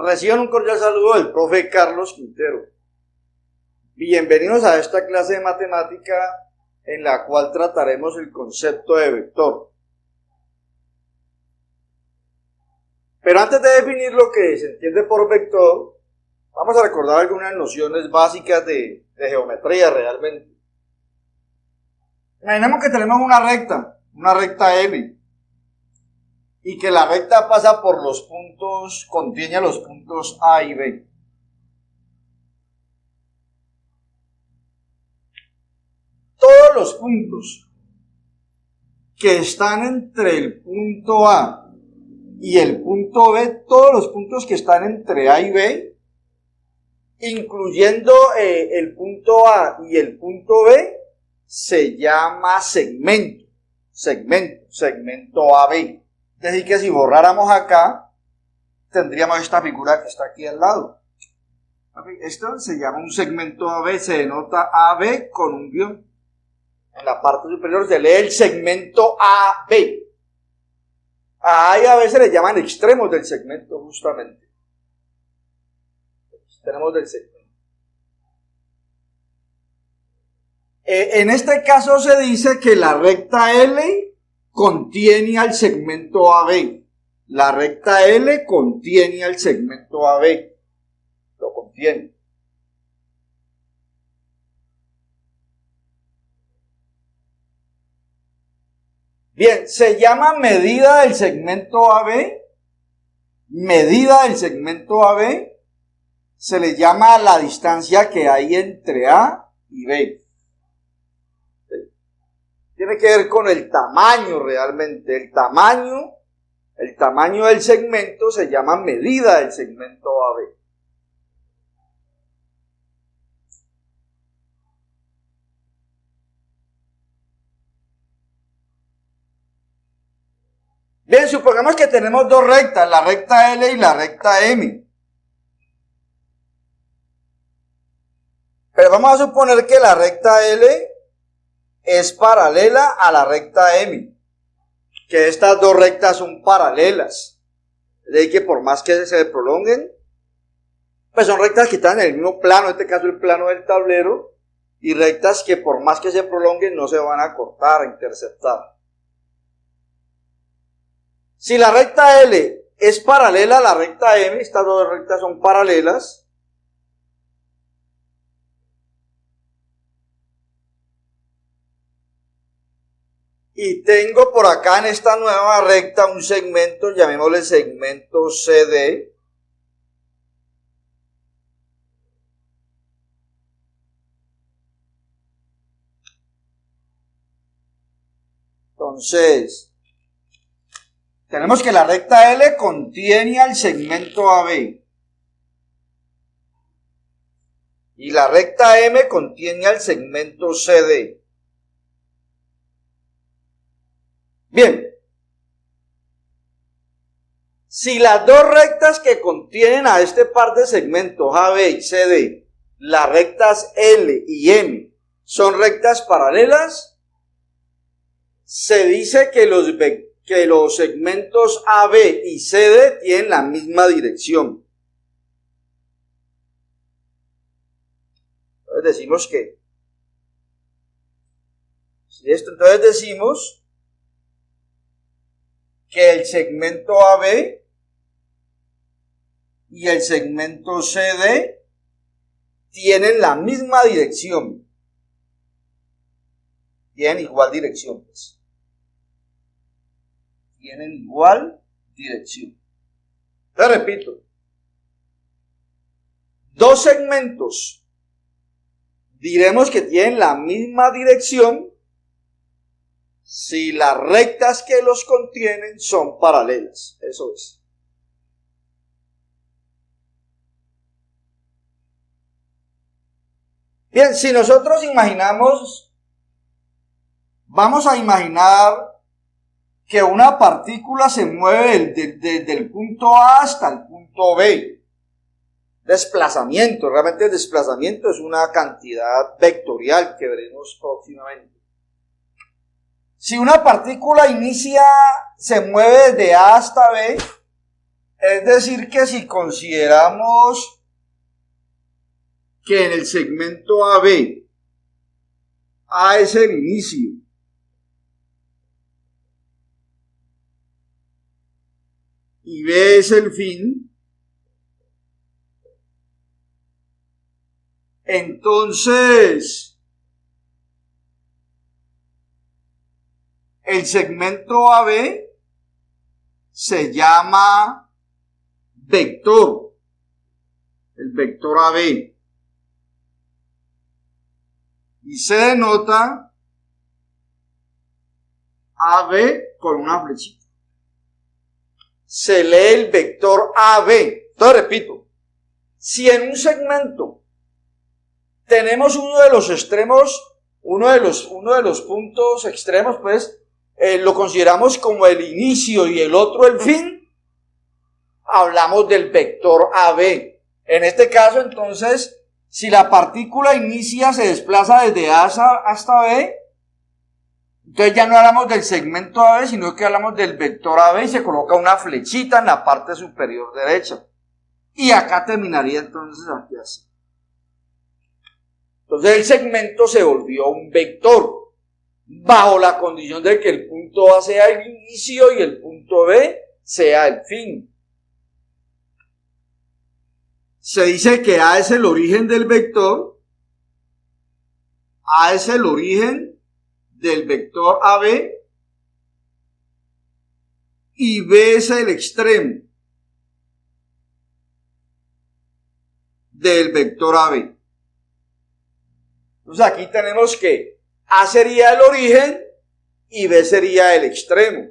Reciban un cordial saludo del profe Carlos Quintero. Bienvenidos a esta clase de matemática en la cual trataremos el concepto de vector. Pero antes de definir lo que se entiende por vector, vamos a recordar algunas nociones básicas de geometría realmente. Imaginemos que tenemos una recta L, y que la recta pasa por los puntos, contiene los puntos A y B. Todos los puntos que están entre el punto A y el punto B, todos los puntos que están entre A y B, incluyendo el punto A y el punto B, se llama segmento AB. Es decir, que si borráramos acá, tendríamos esta figura que está aquí al lado. Esto se llama un segmento AB, se denota AB con un guión. En la parte superior se lee el segmento AB. A y a B se le llaman extremos del segmento, justamente. Extremos del segmento. En este caso se dice que la recta L contiene al segmento AB. La recta L contiene al segmento AB. Lo contiene. Bien, se llama medida del segmento AB. Medida del segmento AB se le llama la distancia que hay entre A y B. Tiene que ver con el tamaño realmente. El tamaño del segmento se llama medida del segmento AB. Bien, supongamos que tenemos dos rectas, la recta L y la recta M. Pero vamos a suponer que la recta L es paralela a la recta M, que estas dos rectas son paralelas, es decir, que por más que se prolonguen, pues son rectas que están en el mismo plano, en este caso el plano del tablero, y rectas que por más que se prolonguen no se van a cortar, a interceptar. Si la recta L es paralela a la recta M, estas dos rectas son paralelas, y tengo por acá en esta nueva recta un segmento, llamémosle segmento CD. Entonces, tenemos que la recta L contiene al segmento AB. Y la recta M contiene al segmento CD. Bien, si las dos rectas que contienen a este par de segmentos AB y CD, las rectas L y M, son rectas paralelas, se dice que los segmentos AB y CD tienen la misma dirección. Entonces decimos que, entonces decimos que el segmento AB y el segmento CD tienen la misma dirección. Tienen igual dirección, pues. Tienen igual dirección. Te repito. Dos segmentos diremos que tienen la misma dirección si las rectas que los contienen son paralelas. Eso es. Bien, si nosotros vamos a imaginar que una partícula se mueve desde el punto A hasta el punto B. Desplazamiento, realmente el desplazamiento es una cantidad vectorial que veremos próximamente. Si una partícula se mueve desde A hasta B, Es decir, que si consideramos que en el segmento AB, A es el inicio y B es el fin, entonces el segmento AB se llama vector, el vector AB, y se denota AB con una flechita. Se lee el vector AB. Entonces repito, si en un segmento tenemos uno de los extremos, uno de los puntos extremos, pues lo consideramos como el inicio y el otro el fin, hablamos del vector AB. En este caso, entonces, si la partícula inicia se desplaza desde A hasta B, entonces ya no hablamos del segmento AB, sino que hablamos del vector AB y se coloca una flechita en la parte superior derecha. Y acá terminaría entonces aquí así. Entonces el segmento se volvió un vector, bajo la condición de que el punto A sea el inicio y el punto B sea el fin. Se dice que A es el origen del vector, A es el origen del vector AB y B es el extremo del vector AB. Entonces aquí tenemos que A sería el origen y B sería el extremo.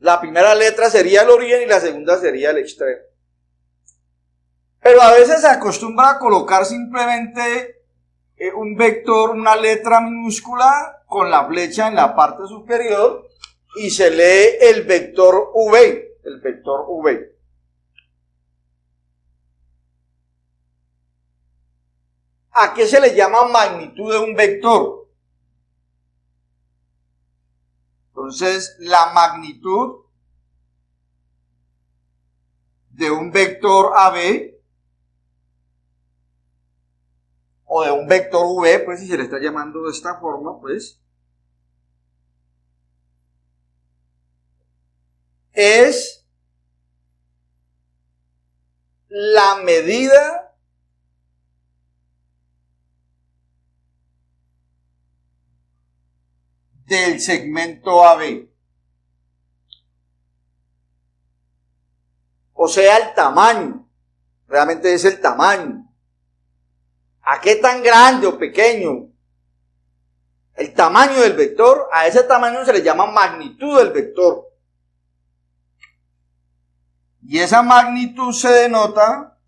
La primera letra sería el origen y la segunda sería el extremo. Pero a veces se acostumbra a colocar simplemente un vector, una letra minúscula con la flecha en la parte superior y se lee el vector V, el vector V. ¿A qué se le llama magnitud de un vector? Entonces, la magnitud de un vector AB o de un vector V, pues si se le está llamando de esta forma, pues es la medida del segmento AB. O sea, el tamaño. Realmente es el tamaño. ¿A qué tan grande o pequeño? El tamaño del vector, a ese tamaño se le llama magnitud del vector. Y esa magnitud se denota,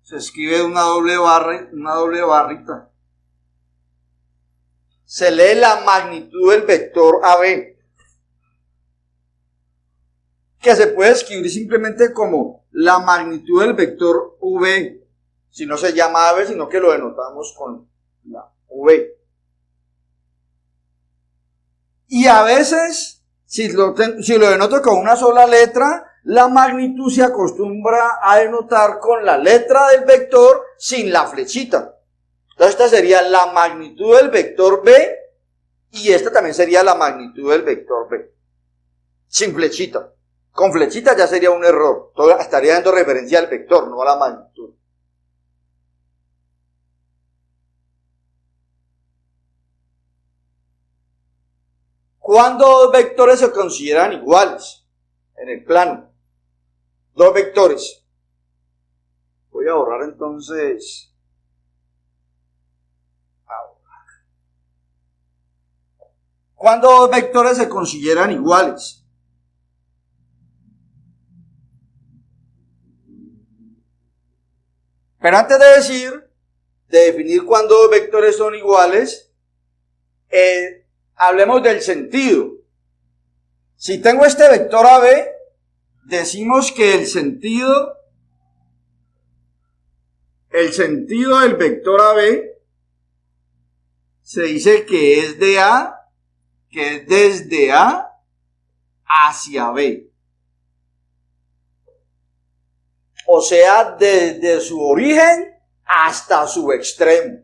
se escribe una doble barrita. Se lee la magnitud del vector AB, que se puede escribir simplemente como la magnitud del vector V, si no se llama AB, sino que lo denotamos con la V. Y a veces, si lo denoto con una sola letra, la magnitud se acostumbra a denotar con la letra del vector sin la flechita. Entonces esta sería la magnitud del vector B y esta también sería la magnitud del vector B, sin flechita. Con flechita ya sería un error. Estaría dando referencia al vector, no a la magnitud. ¿Cuándo dos vectores se consideran iguales en el plano? Dos vectores. Voy a borrar entonces. ¿Cuándo dos vectores se consideran iguales? Pero antes de definir cuándo dos vectores son iguales, hablemos del sentido. Si tengo este vector AB, decimos que el sentido del vector AB se dice que es de A, que es desde A hacia B. O sea, desde su origen hasta su extremo.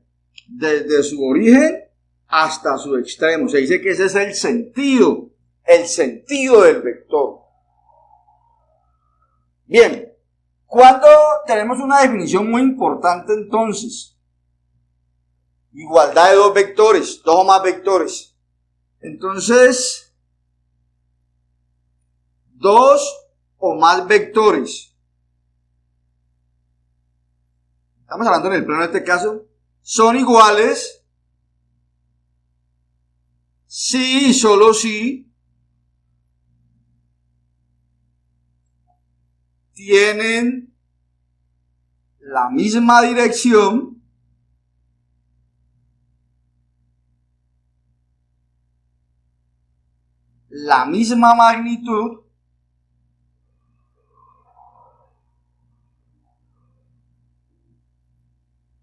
Desde su origen hasta su extremo. Se dice que ese es el sentido del vector. Bien, cuando tenemos una definición muy importante entonces, igualdad de dos vectores, dos o más vectores. Entonces, dos o más vectores. Estamos hablando en el plano de este caso. Son iguales si y solo si tienen la misma dirección la misma magnitud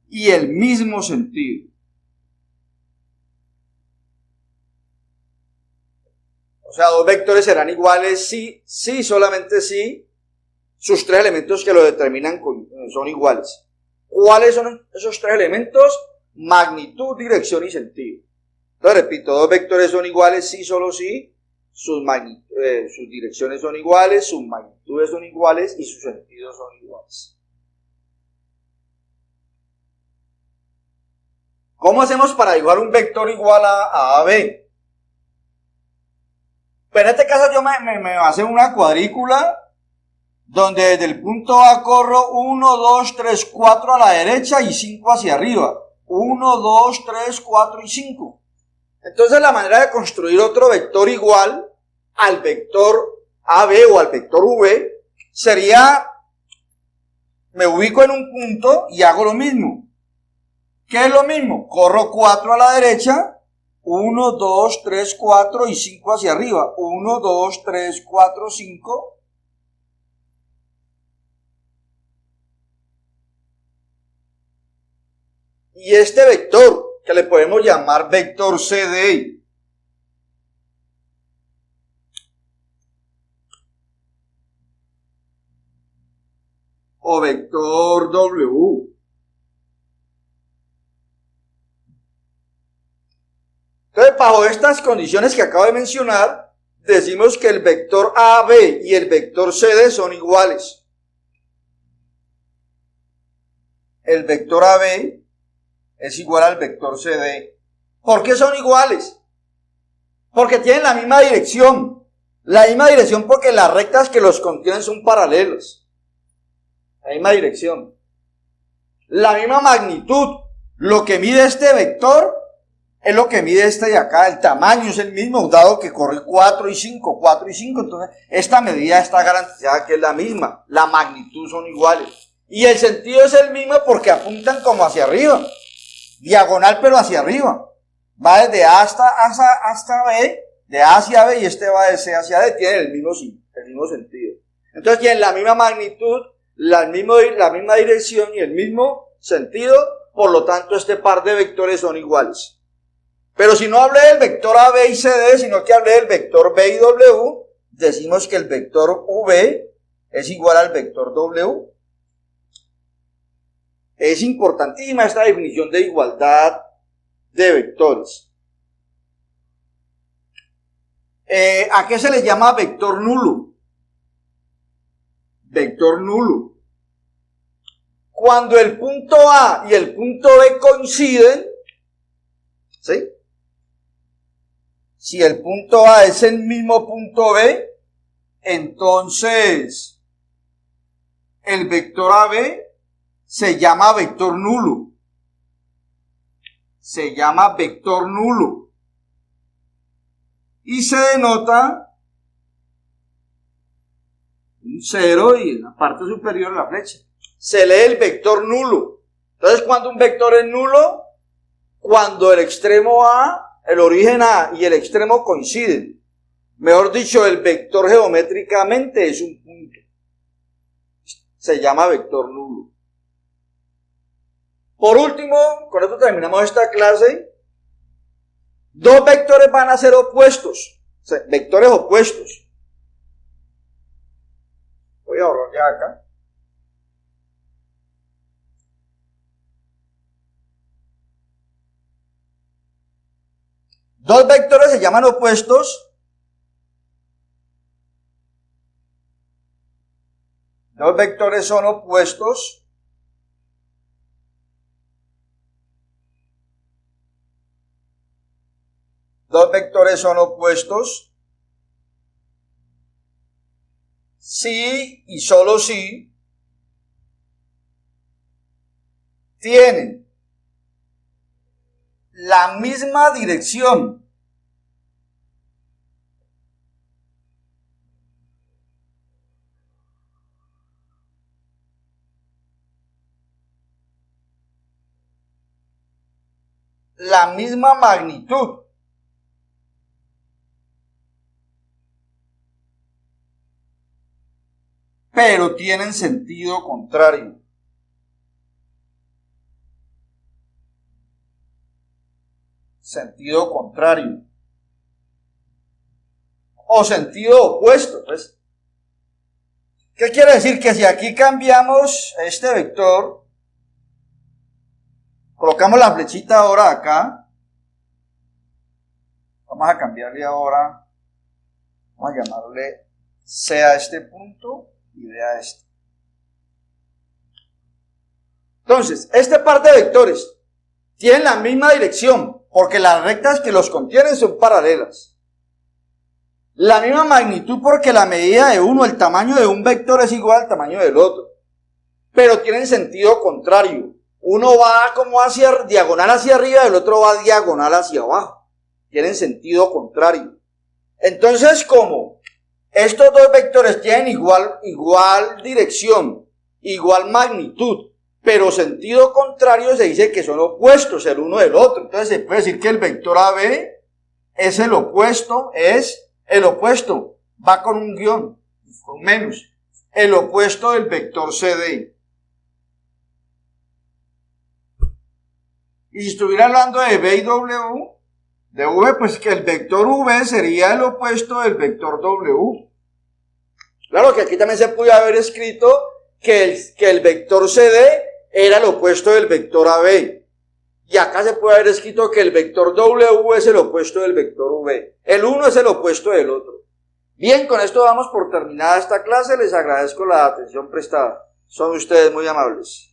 y el mismo sentido. O sea, dos vectores serán iguales si, solamente si sus tres elementos que lo determinan son iguales. ¿Cuáles son esos tres elementos? Magnitud, dirección y sentido. Entonces, repito, dos vectores son iguales si, solo si sus direcciones son iguales, sus magnitudes son iguales y sus sentidos son iguales. ¿Cómo hacemos para dibujar un vector igual a AB? Pues en este caso yo me basé en una cuadrícula donde desde el punto A corro 1, 2, 3, 4 a la derecha y 5 hacia arriba. 1, 2, 3, 4 y 5. Entonces la manera de construir otro vector igual al vector AB o al vector V sería, me ubico en un punto y hago lo mismo. ¿Qué es lo mismo? Corro 4 a la derecha, 1, 2, 3, 4 y 5 hacia arriba. 1, 2, 3, 4, 5. Y este vector, que le podemos llamar vector CD, o vector W. Entonces, bajo estas condiciones que acabo de mencionar, decimos que el vector AB y el vector CD son iguales. El vector AB es igual al vector CD. ¿Por qué son iguales? Porque tienen la misma dirección. La misma dirección porque las rectas que los contienen son paralelas. La misma dirección. La misma magnitud. Lo que mide este vector es lo que mide este de acá. El tamaño es el mismo, dado que corre 4 y 5. 4 y 5. Entonces, esta medida está garantizada que es la misma. La magnitud son iguales. Y el sentido es el mismo porque apuntan como hacia arriba. Diagonal pero hacia arriba. Va desde A hasta B, de A hacia B, y este va de C hacia D, tiene el mismo sentido. Entonces tienen la misma magnitud, la misma dirección y el mismo sentido, por lo tanto este par de vectores son iguales. Pero si no hablé del vector A, B y CD, sino que hablé del vector B y W, decimos que el vector V es igual al vector W. Es importantísima esta definición de igualdad de vectores. ¿A qué se le llama vector nulo? Vector nulo. Cuando el punto A y el punto B coinciden, ¿sí? Si el punto A es el mismo punto B, entonces el vector AB se llama vector nulo. Se llama vector nulo. Y se denota un 0 y en la parte superior la flecha. Se lee el vector nulo. Entonces, cuando un vector es nulo, cuando el extremo A, el origen A y el extremo coinciden. Mejor dicho, el vector geométricamente es un punto. Se llama vector nulo. Por último, con esto terminamos esta clase. Dos vectores van a ser opuestos, o sea, vectores opuestos. voy a borrar ya acá. Dos vectores se llaman opuestos. Dos vectores son opuestos. Dos vectores son opuestos si y solo si tienen la misma dirección. La misma magnitud. Pero tienen sentido contrario. Sentido contrario. O sentido opuesto, pues. ¿Qué quiere decir? Que si aquí cambiamos este vector, colocamos la flechita ahora acá, vamos a cambiarle ahora, vamos a llamarle C a este punto y B a este. Entonces, este par de vectores tienen la misma dirección, porque las rectas que los contienen son paralelas. La misma magnitud, porque la medida de uno, el tamaño de un vector es igual al tamaño del otro. Pero tienen sentido contrario. Uno va como hacia diagonal hacia arriba y el otro va diagonal hacia abajo. Tienen sentido contrario. Entonces, como estos dos vectores tienen igual dirección, igual magnitud, pero sentido contrario, se dice que son opuestos el uno del otro. Entonces se puede decir que el vector AB es el opuesto, va con un guión, con menos, el opuesto del vector CD. Y si estuviera hablando de B y W, de V, pues que el vector V sería el opuesto del vector W. Claro que aquí también se puede haber escrito que el vector CD era el opuesto del vector AB. Y acá se puede haber escrito que el vector W es el opuesto del vector V. El uno es el opuesto del otro. Bien, con esto damos por terminada esta clase. Les agradezco la atención prestada. Son ustedes muy amables.